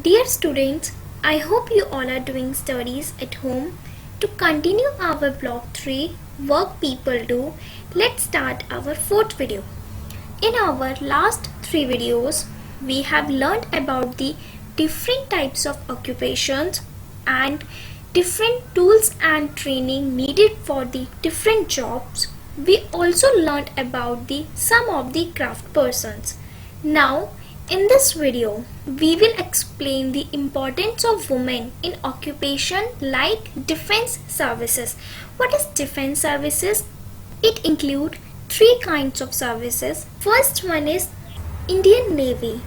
Dear students, I hope you all are doing studies at home. To continue our Block 3 work people do, let's start our fourth video. In our last 3 videos, we have learned about the different types of occupations and different tools and training needed for the different jobs. We also learned about some of the craft persons. Now, in this video, we will explain the importance of women in occupation like defense services. What is defense services? It includes 3 kinds of services. First one is Indian Navy.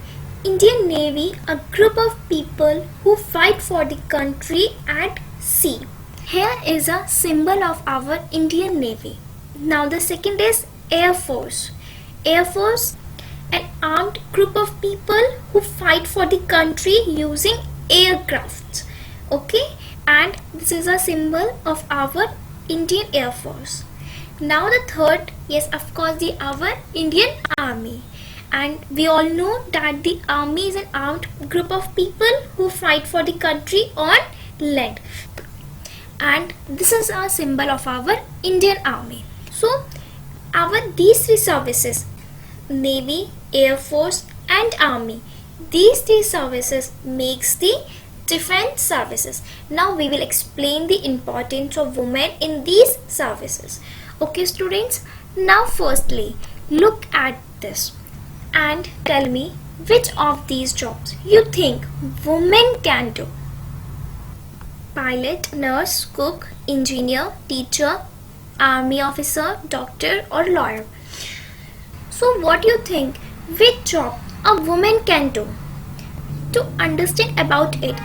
Indian Navy, a group of people who fight for the country at sea. Here is a symbol of our Indian Navy. Now the second is Air Force. Air Force, an armed group of people who fight for the country using aircrafts. Okay, and this is a symbol of our Indian Air Force. Now the third, yes, of course, our Indian Army. And we all know that the army is an armed group of people who fight for the country on land. And this is a symbol of our Indian Army. So, these 3 services, Navy, Air Force and Army, these 3 services makes the defense services. Now we will explain the importance of women in these services. Okay students, now firstly look at this and tell me which of these jobs you think women can do. Pilot, nurse, cook, engineer, teacher, army officer, doctor or lawyer. So what do you think, which job a woman can do? To understand about it,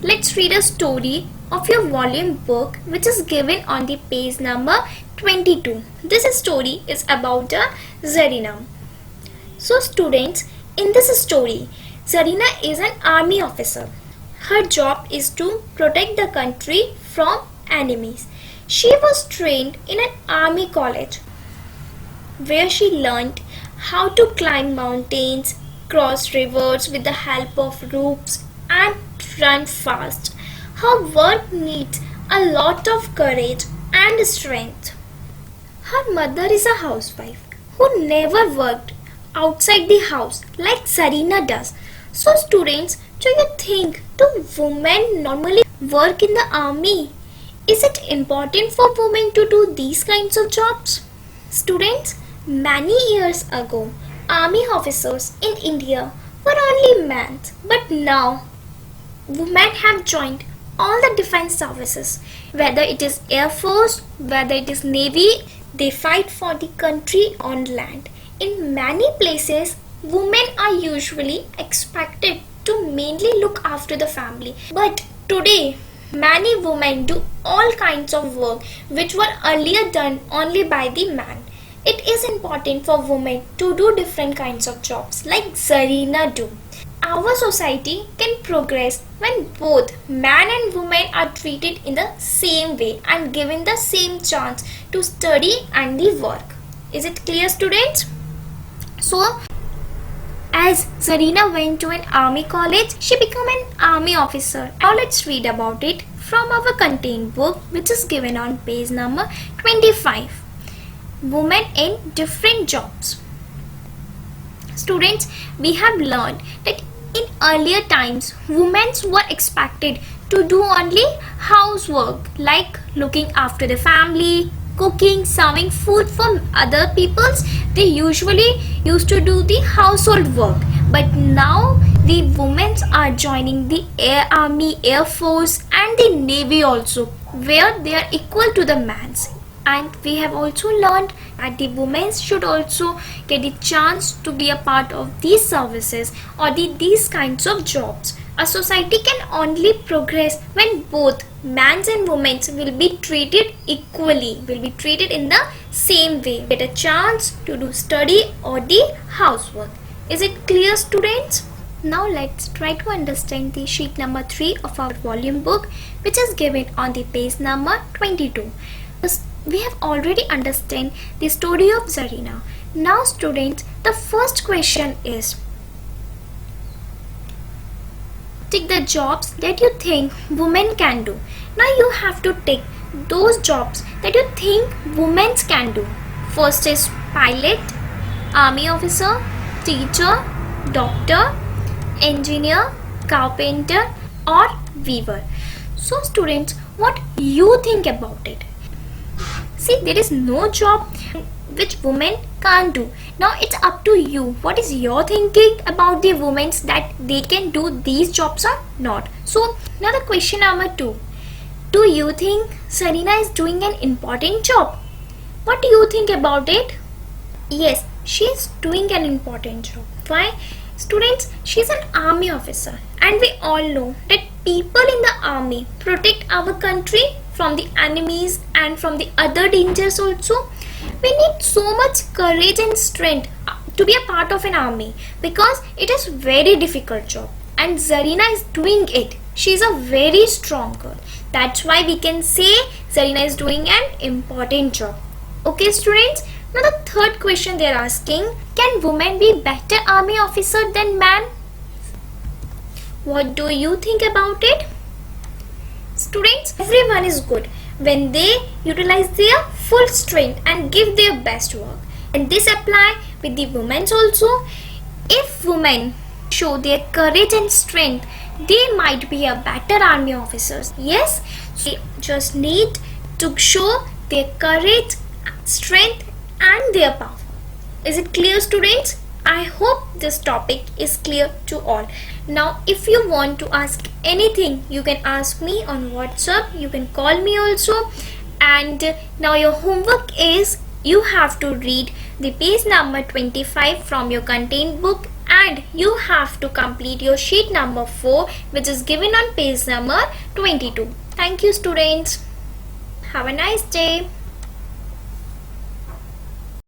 let's read a story of your volume book which is given on the page number 22. This story is about Zarina. So students, in this story, Zarina is an army officer. Her job is to protect the country from enemies. She was trained in an army college where she learned how to climb mountains, cross rivers with the help of ropes and run fast. Her work needs a lot of courage and strength. Her mother is a housewife who never worked outside the house like Zarina does. So students, do you think do women normally work in the army? Is it important for women to do these kinds of jobs? Students, many years ago, army officers in India were only men, but now women have joined all the defense services. Whether it is Air Force, whether it is Navy, they fight for the country on land. In many places, women are usually expected to mainly look after the family. But today, many women do all kinds of work which were earlier done only by the man. It is important for women to do different kinds of jobs like Zarina do. Our society can progress when both man and woman are treated in the same way and given the same chance to study and the work. Is it clear students? So, as Zarina went to an army college, she became an army officer. Now let's read about it from our content book which is given on page number 25. Women in different jobs. Students, we have learned that in earlier times, women were expected to do only housework like looking after the family, cooking, serving food for other peoples. They usually used to do the household work. But now the women are joining the Army, Air Force and the Navy also, where they are equal to the men's. And we have also learned that the women should also get the chance to be a part of these services or these kinds of jobs. A society can only progress when both men and women will be treated equally, will be treated in the same way, get a chance to do study or the housework. Is it clear students? Now let's try to understand the sheet number 3 of our volume book which is given on the page number 22. We have already understand the story of Zarina. Now students, the first question is, Tick the jobs that you think women can do. Now you have to tick those jobs that you think women can do. First is pilot, army officer, teacher, doctor, engineer, carpenter or weaver. So students, what you think about it? See, there is no job which women can't do. Now it's up to you. What is your thinking about the women that they can do these jobs or not? So now the question number 2. Do you think Zarina is doing an important job? What do you think about it? Yes, she is doing an important job. Why? Students, she is an army officer and we all know that people in the army protect our country from the enemies and from the other dangers also. We need so much courage and strength to be a part of an army because it is very difficult job and Zarina is doing it. She is a very strong girl. That's why we can say Zarina is doing an important job. Okay students, now the third question they are asking, can women be better army officer than man? What do you think about it? Students, everyone is good when they utilize their full strength and give their best work. And this apply with the women also. If women show their courage and strength, they might be a better army officers. Yes, they just need to show their courage, strength and their power. Is it clear students? I hope this topic is clear to all. Now if you want to ask anything, you can ask me on WhatsApp, you can call me also. And now your homework is you have to read the page number 25 from your content book and you have to complete your sheet number 4 which is given on page number 22. Thank you students. Have a nice day.